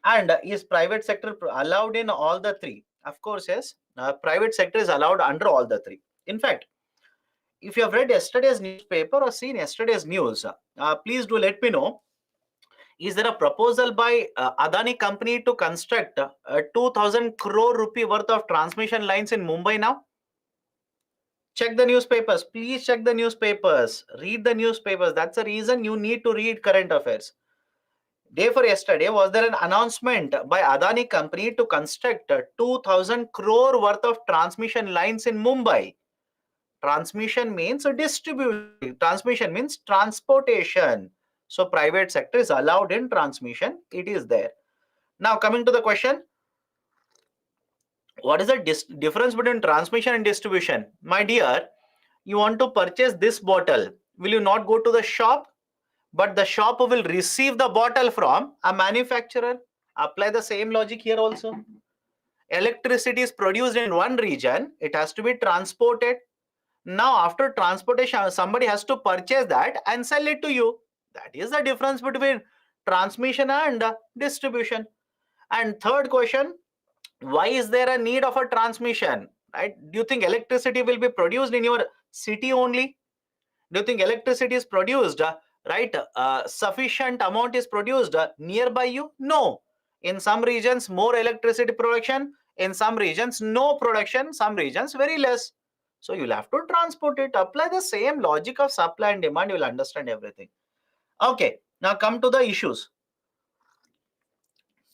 And is private sector allowed in all the three? Of course, yes. Private sector is allowed under all the three. In fact, if you have read yesterday's newspaper or seen yesterday's news, please do let me know. Is there a proposal by Adani company to construct 2000 crore rupee worth of transmission lines in Mumbai now? Check the newspapers. Please check the newspapers. Read the newspapers. That's the reason you need to read current affairs. Day for yesterday, was there an announcement by Adani company to construct 2000 crore worth of transmission lines in Mumbai? Transmission means distribution. Transmission means transportation. So private sector is allowed in transmission. It is there. Now coming to the question, what is the difference between transmission and distribution? My dear, you want to purchase this bottle. Will you not go to the shop? But the shop will receive the bottle from a manufacturer. Apply the same logic here also. Electricity is produced in one region. It has to be transported. Now, after transportation, somebody has to purchase that and sell it to you. That is the difference between transmission and distribution. And third question, why is there a need of a transmission? Right? Do you think electricity will be produced in your city only? Do you think electricity is produced, sufficient amount is produced nearby you? No. In some regions, more electricity production. In some regions, no production. Some regions, very less. So you'll have to transport it. Apply the same logic of supply and demand. You'll understand everything. Okay. Now come to the issues.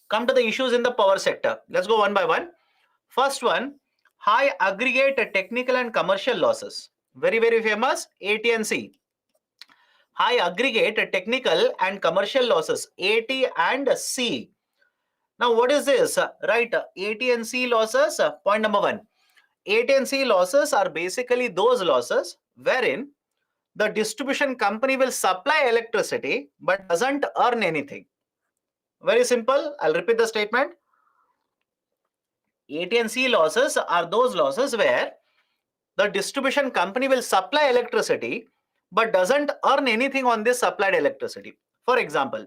Come to the issues in the power sector. Let's go one by one. First one, high aggregate technical and commercial losses. Very, very famous, AT&C. High aggregate technical and commercial losses, AT and C. Now, what is this? Right, AT and C losses, point number one. AT and C losses are basically those losses wherein the distribution company will supply electricity but doesn't earn anything. Very simple. I'll repeat the statement. AT and C losses are those losses where the distribution company will supply electricity but doesn't earn anything on this supplied electricity. For example,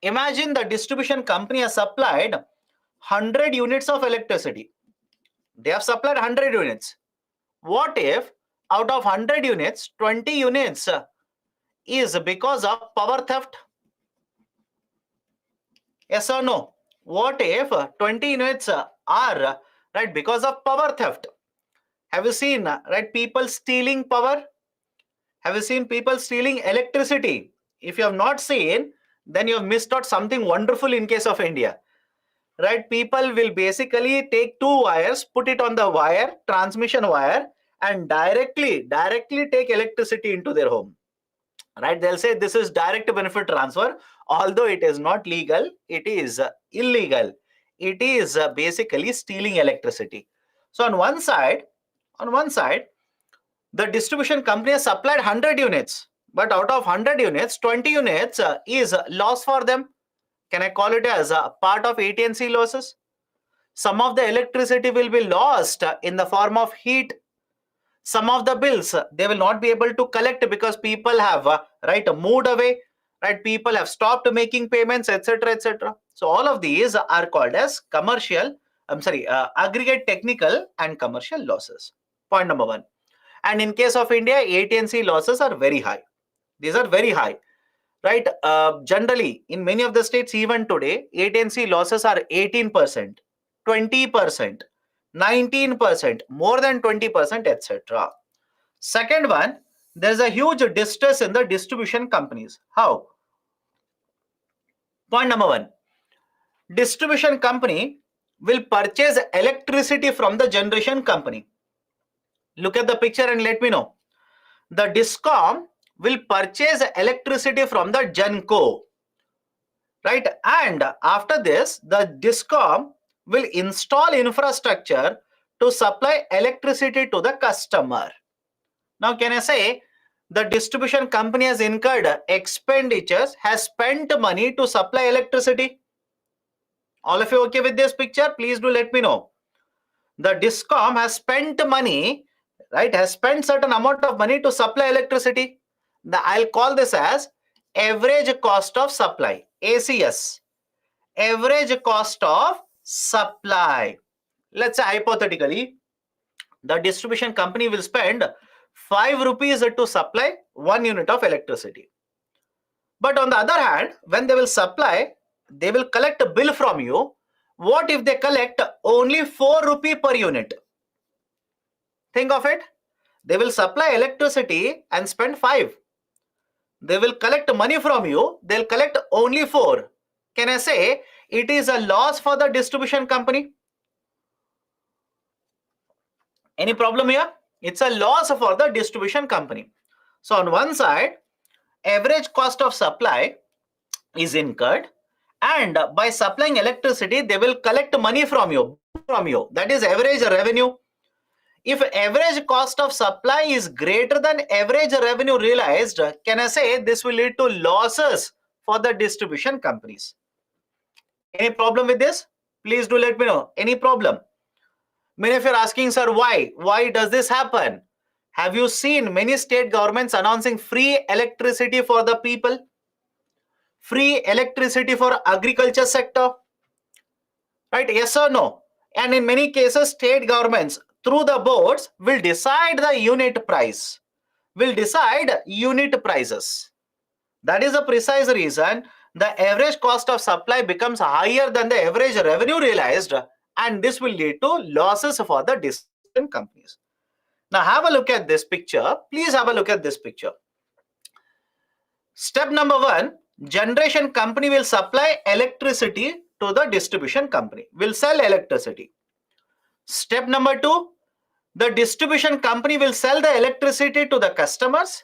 imagine the distribution company has supplied 100 units of electricity. They have supplied 100 units. What if out of 100 units, 20 units is because of power theft? Yes or no? What if 20 units are right because of power theft? Have you seen people stealing power? Have you seen people stealing electricity? If you have not seen, then you have missed out something wonderful in case of India. Right? People will basically take two wires, put it on the wire, transmission wire, and directly take electricity into their home. Right? They'll say this is direct benefit transfer. Although it is not legal, it is illegal. It is basically stealing electricity. So on one side, the distribution company has supplied 100 units, but out of 100 units, 20 units is loss for them. Can I call it as a part of AT&C losses? Some of the electricity will be lost in the form of heat. Some of the bills they will not be able to collect because people have moved away. Right? People have stopped making payments, etc., etc. So all of these are called as aggregate technical and commercial losses. Point number one. And in case of India, AT&C losses are very high. These are very high. Right? Generally, in many of the states, even today, AT&C losses are 18%, 20%, 19%, more than 20%, etc. Second one, there's a huge distress in the distribution companies. How? Point number one, distribution company will purchase electricity from the generation company. Look at the picture and let me know. The DISCOM will purchase electricity from the GENCO. Right? And after this, the DISCOM will install infrastructure to supply electricity to the customer. Now, can I say the distribution company has incurred expenditures, has spent money to supply electricity? All of you okay with this picture? Please do let me know. The DISCOM has spent money, right? Has spent certain amount of money to supply electricity. I'll call this as average cost of supply, ACS. average cost of supply. Let's say hypothetically, the distribution company will spend 5 rupees to supply 1 unit of electricity. But on the other hand, when they will supply, they will collect a bill from you. What if they collect only 4 rupee per unit? Think of it. They will supply electricity and spend 5. They will collect money from you. They'll collect only 4. Can I say it is a loss for the distribution company? Any problem here? It's a loss for the distribution company. So on one side, average cost of supply is incurred, and by supplying electricity, they will collect money from you. That is average revenue. If average cost of supply is greater than average revenue realized, can I say this will lead to losses for the distribution companies? Any problem with this? Please do let me know. Any problem? Many of you are asking, sir, why? Why does this happen? Have you seen many state governments announcing free electricity for the people? Free electricity for agriculture sector? Right? Yes or no? And in many cases, state governments through the boards will decide the unit price, will decide unit prices. That is the precise reason the average cost of supply becomes higher than the average revenue realized, and this will lead to losses for the distribution companies. Now have a look at this picture. Please have a look at this picture. Step number 1, generation company will supply electricity to the distribution company, will sell electricity. Step number 2, the distribution company will sell the electricity to the customers,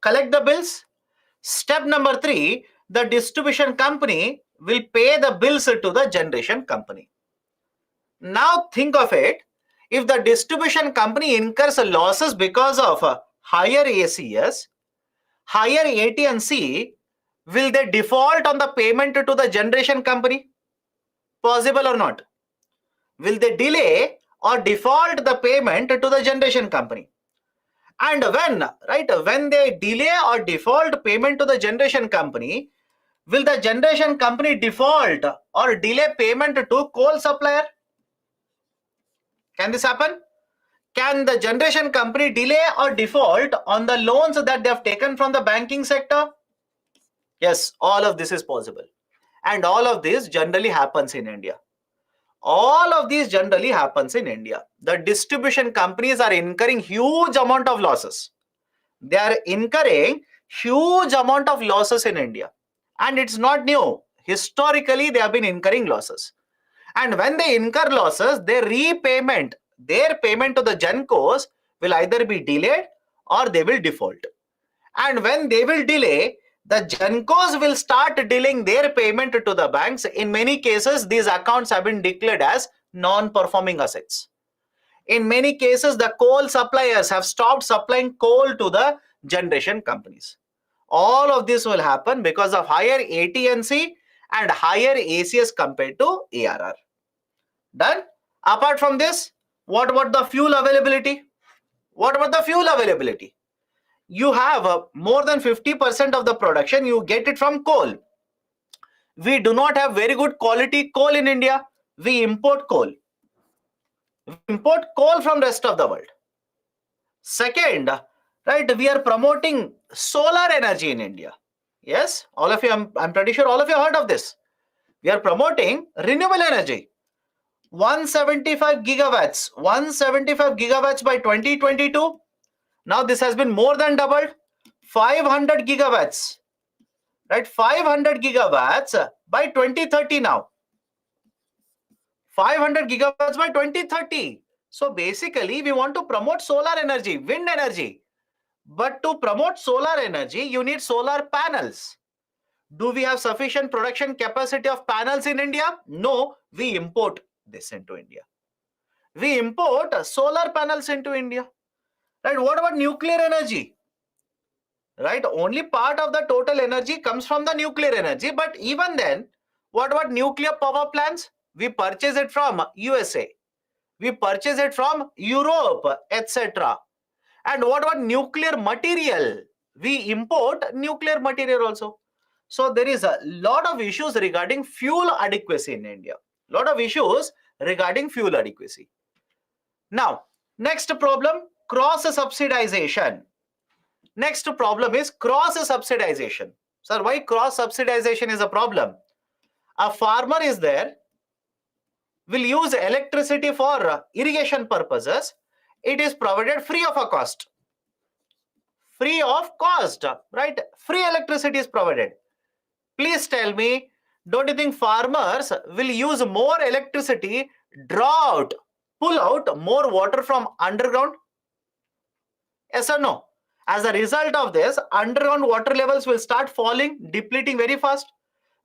collect the bills. Step number 3, the distribution company will pay the bills to the generation company. Now think of it. If the distribution company incurs losses because of higher ACS, higher AT&C, will they default on the payment to the generation company? Possible or not? Will they delay or default the payment to the generation company? And when they delay or default payment to the generation company, will the generation company default or delay payment to coal supplier? Can this happen? Can the generation company delay or default on the loans that they have taken from the banking sector? Yes, all of this is possible. And all of this generally happens in India. All of these generally happens in India. The distribution companies are incurring huge amount of losses. They are incurring huge amount of losses in India. And it's not new. Historically, they have been incurring losses. And when they incur losses, their payment to the Gencos will either be delayed or they will default. And when they will delay, the Gencos will start delaying their payment to the banks. In many cases, these accounts have been declared as non-performing assets. In many cases, the coal suppliers have stopped supplying coal to the generation companies. All of this will happen because of higher AT&C and higher ACS compared to ARR. Done? Apart from this, what about the fuel availability? What about the fuel availability? You have more than 50% of the production, you get it from coal. We do not have very good quality coal in India. We import coal. We import coal from rest of the world. Second, we are promoting solar energy in India. Yes, all of you, I'm pretty sure all of you heard of this. We are promoting renewable energy. 175 gigawatts by 2022. Now this has been more than doubled. 500 gigawatts, 500 gigawatts by 2030 now. 500 gigawatts by 2030. So basically, we want to promote solar energy, wind energy. But to promote solar energy, you need solar panels. Do we have sufficient production capacity of panels in India? No, we import this into India. We import solar panels into India. What about nuclear energy? Only part of the total energy comes from the nuclear energy. But even then, what about nuclear power plants? We purchase it from USA. We purchase it from Europe, etc. And what about nuclear material? We import nuclear material also. So there is a lot of issues regarding fuel adequacy in India. Lot of issues regarding fuel adequacy. Now, next problem, cross subsidization. Next problem is cross subsidization. Sir, why cross subsidization is a problem? A farmer is there, will use electricity for irrigation purposes. It is provided free of a cost. Free of cost, right? Free electricity is provided. Please tell me, don't you think farmers will use more electricity, draw out, pull out more water from underground? Yes or no? As a result of this, underground water levels will start falling, depleting very fast.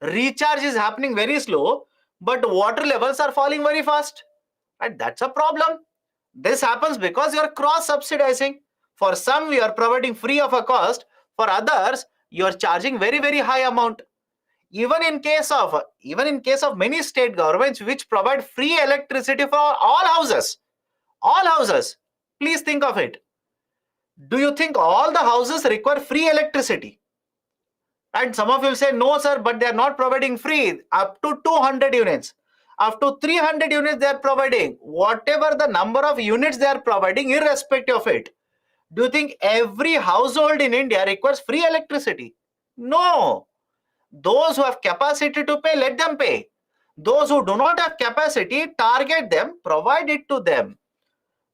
Recharge is happening very slow, but water levels are falling very fast. And that's a problem. This happens because you are cross subsidizing. For some, we are providing free of a cost. For others, you are charging very, very high amount. Even in case of many state governments which provide free electricity for all houses, please think of it. Do you think all the houses require free electricity? And some of you will say, no, sir, but they are not providing free. Up to 200 units, up to 300 units they are providing. Whatever the number of units they are providing, irrespective of it, do you think every household in India requires free electricity? No. Those who have capacity to pay, let them pay. Those who do not have capacity, target them, provide it to them.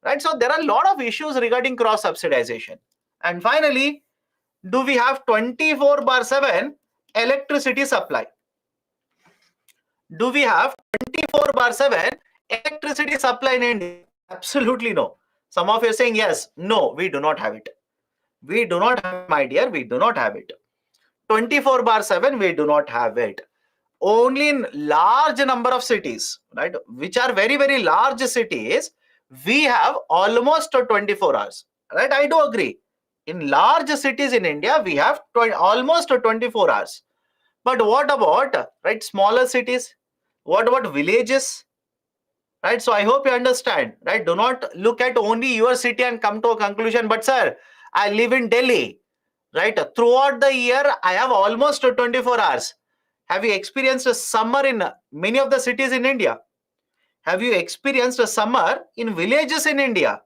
Right? So there are a lot of issues regarding cross subsidization. And finally, do we have 24/7 electricity supply? Do we have 24/7 electricity supply in India? Absolutely no. Some of you are saying yes. No, we do not have it. We do not have, my dear, we do not have it. 24/7, we do not have it. Only in large number of cities, right, which are very, very large cities, we have almost 24 hours. Right? I do agree. In large cities in India, we have almost 24 hours. But what about, right, smaller cities? What about villages? Right? So I hope you understand. Right? Do not look at only your city and come to a conclusion. But sir, I live in Delhi. Right? Throughout the year, I have almost 24 hours. Have you experienced a summer in many of the cities in India? Have you experienced a summer in villages in India?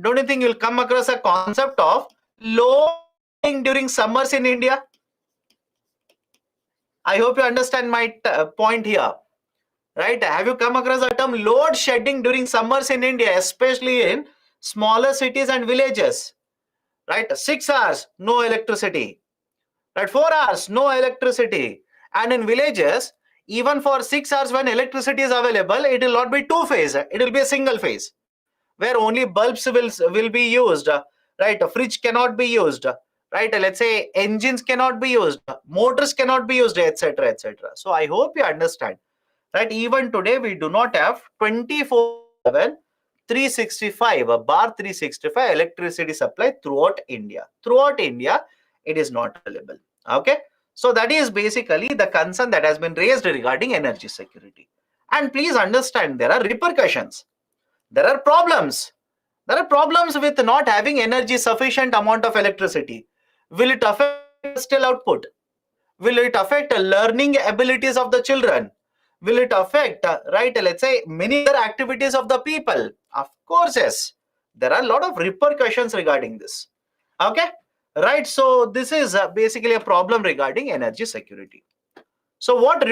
Don't you think you'll come across a concept of loading during summers in India? I hope you understand my point here. Right? Have you come across the term load shedding during summers in India, especially in smaller cities and villages? Right? 6 hours, no electricity. Right? 4 hours, no electricity. And in villages, even for 6 hours when electricity is available, it will not be two phase. It will be a single phase, where only bulbs will be used. Right? A fridge cannot be used. Right? Let's say engines cannot be used, motors cannot be used, etc., etc. So I hope you understand. Right? Even today, we do not have 24/7, 365 electricity supply throughout India. Throughout India, it is not available. Okay. So that is basically the concern that has been raised regarding energy security. And please understand, there are repercussions. There are problems. There are problems with not having energy sufficient amount of electricity. Will it affect industrial output? Will it affect learning abilities of the children? Will it affect, right, let's say, many other activities of the people? Of course, yes. There are a lot of repercussions regarding this. Okay. Right. So this is basically a problem regarding energy security. So what